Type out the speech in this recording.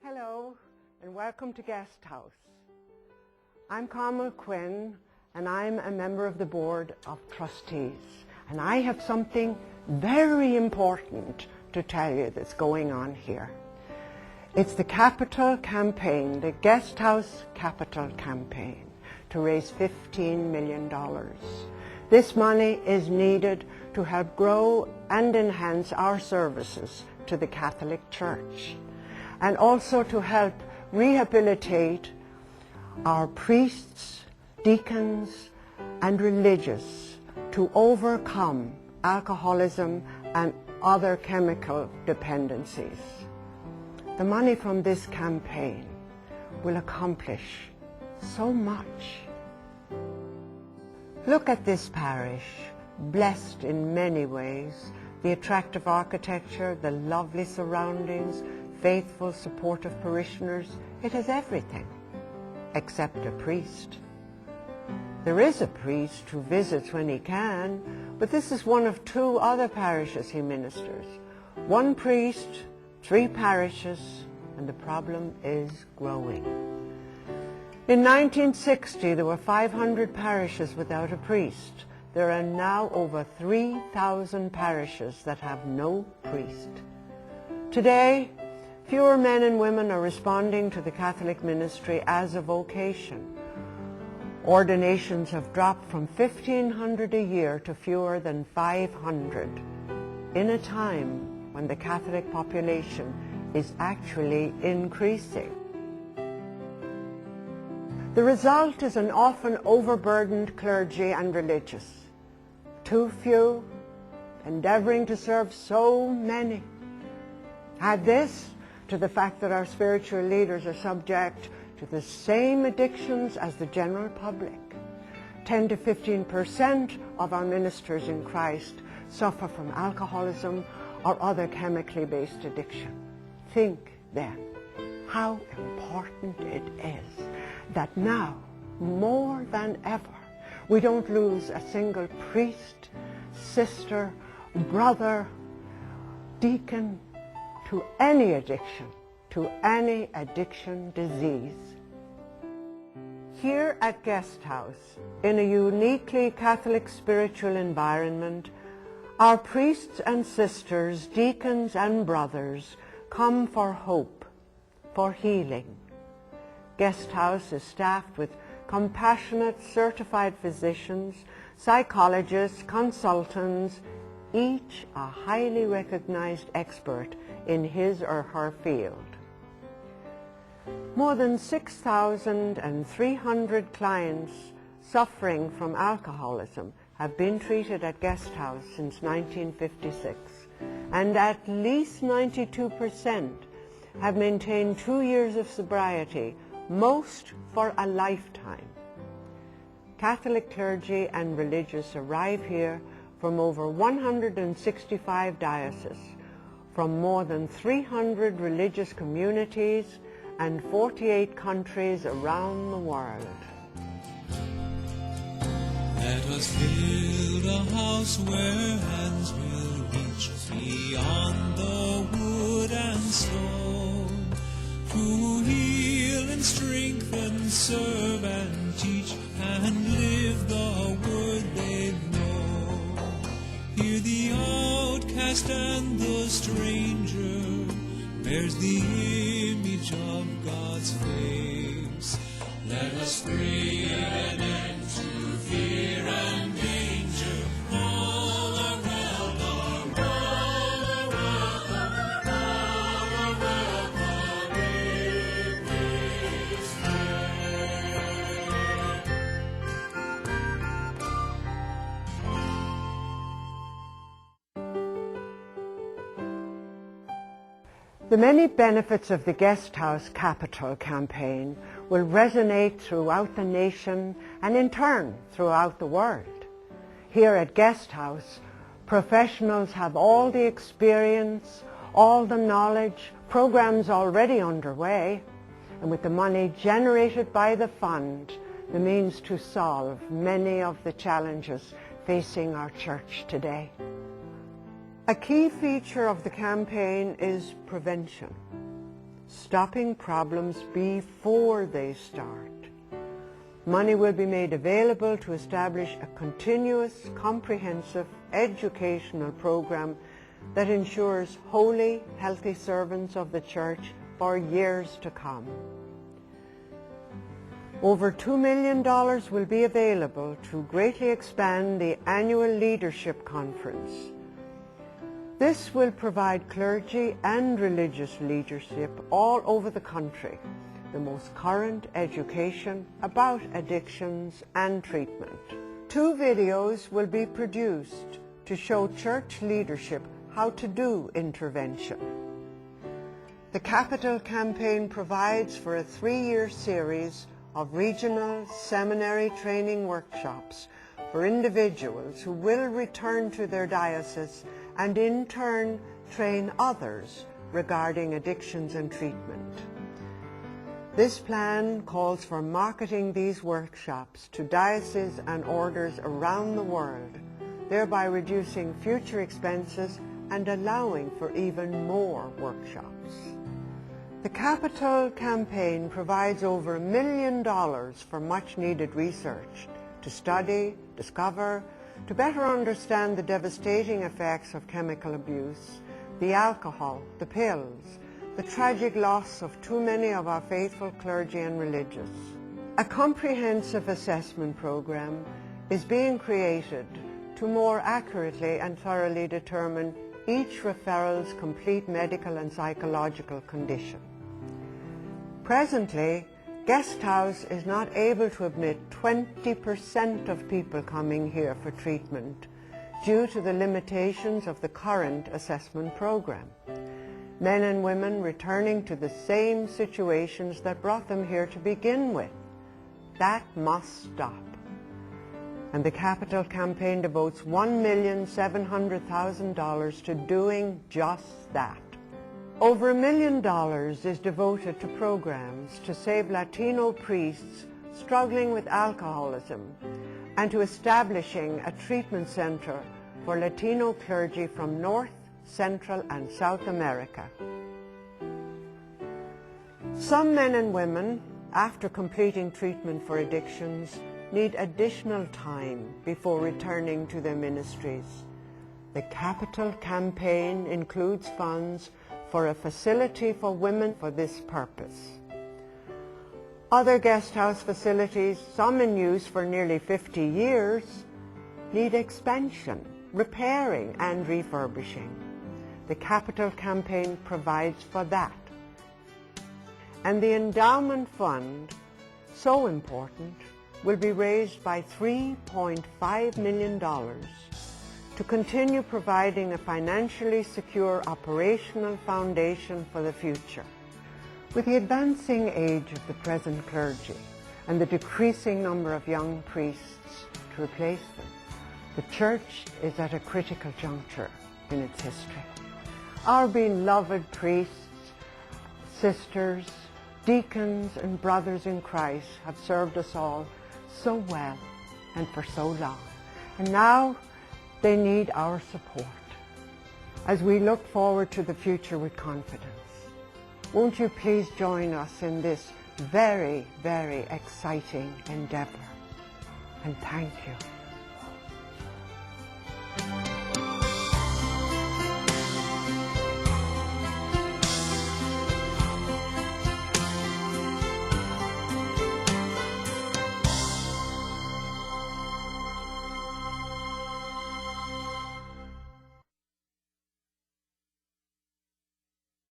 Hello and welcome to Guesthouse. I'm Carmel Quinn and I'm a member of the Board of Trustees, and I have something very important to tell you that's going on here. It's the capital campaign, the Guesthouse Capital Campaign, to raise $15 million. This money is needed to help grow and enhance our services to the Catholic Church, and also to help rehabilitate our priests, deacons, and religious to overcome alcoholism and other chemical dependencies. The money from this campaign will accomplish so much. Look at this parish, blessed in many ways, the attractive architecture, the lovely surroundings, faithful, supportive parishioners. It has everything, except a priest. There is a priest who visits when he can, but this is one of 2 other parishes he ministers. 1 priest, 3 parishes, and the problem is growing. In 1960, there were 500 parishes without a priest. There are now over 3,000 parishes that have no priest. Today, fewer men and women are responding to the Catholic ministry as a vocation. Ordinations have dropped from 1,500 a year to fewer than 500 in a time when the Catholic population is actually increasing. The result is an often overburdened clergy and religious. Too few, endeavoring to serve so many. Add this to the fact that our spiritual leaders are subject to the same addictions as the general public. 10 to 15% of our ministers in Christ suffer from alcoholism or other chemically based addiction. Think then how important it is that now, more than ever, we don't lose a single priest, sister, brother, deacon to any addiction, to any addiction disease. Here at Guesthouse, in a uniquely Catholic spiritual environment, our priests and sisters, deacons and brothers come for hope, for healing. Guesthouse is staffed with compassionate certified physicians, psychologists, consultants, each a highly recognized expert in his or her field. More than 6,300 clients suffering from alcoholism have been treated at Guesthouse since 1956, and at least 92% have maintained 2 years of sobriety, most for a lifetime. Catholic clergy and religious arrive here from over 165 dioceses, from more than 300 religious communities and 48 countries around the world. Let us build a house where hands will reach beyond the wood and stone, to heal and strengthen, serve and teach, and live the word they know. Here the outcast and the stranger bears the image of God's face. Let us pray an end to fear and danger. All around the world, all around in this The many benefits of the Guesthouse Capital Campaign will resonate throughout the nation and in turn throughout the world. Here at Guesthouse, professionals have all the experience, all the knowledge, programs already underway, and with the money generated by the fund, the means to solve many of the challenges facing our church today. A key feature of the campaign is prevention. stopping problems before they start. Money will be made available to establish a continuous, comprehensive educational program that ensures holy, healthy servants of the Church for years to come. Over $2 million will be available to greatly expand the annual leadership conference. This will provide clergy and religious leadership all over the country the most current education about addictions and treatment. 2 videos will be produced to show church leadership how to do intervention. The Capital Campaign provides for a 3-year series of regional seminary training workshops for individuals who will return to their diocese and in turn train others regarding addictions and treatment. This plan calls for marketing these workshops to dioceses and orders around the world, thereby reducing future expenses and allowing for even more workshops. The Capital Campaign provides over $1 million for much needed research to study, discover, to better understand the devastating effects of chemical abuse, the alcohol, the pills, the tragic loss of too many of our faithful clergy and religious. A comprehensive assessment program is being created to more accurately and thoroughly determine each referral's complete medical and psychological condition. Presently, Guesthouse is not able to admit 20% of people coming here for treatment due to the limitations of the current assessment program. Men and women returning to the same situations that brought them here to begin with. That must stop. And the Capital Campaign devotes $1,700,000 to doing just that. Over $1 million is devoted to programs to save Latino priests struggling with alcoholism and to establishing a treatment center for Latino clergy from North, Central and South America. Some men and women, after completing treatment for addictions, need additional time before returning to their ministries. The Capital Campaign includes funds for a facility for women for this purpose. Other guest house facilities, some in use for nearly 50 years, need expansion, repairing and refurbishing. The Capital Campaign provides for that. And the endowment fund, so important, will be raised by $3.5 million to continue providing a financially secure operational foundation for the future. With the advancing age of the present clergy and the decreasing number of young priests to replace them, the Church is at a critical juncture in its history. Our beloved priests, sisters, deacons and brothers in Christ have served us all so well and for so long. And now they need our support as we look forward to the future with confidence. Won't you please join us in this very, very exciting endeavor? And thank you.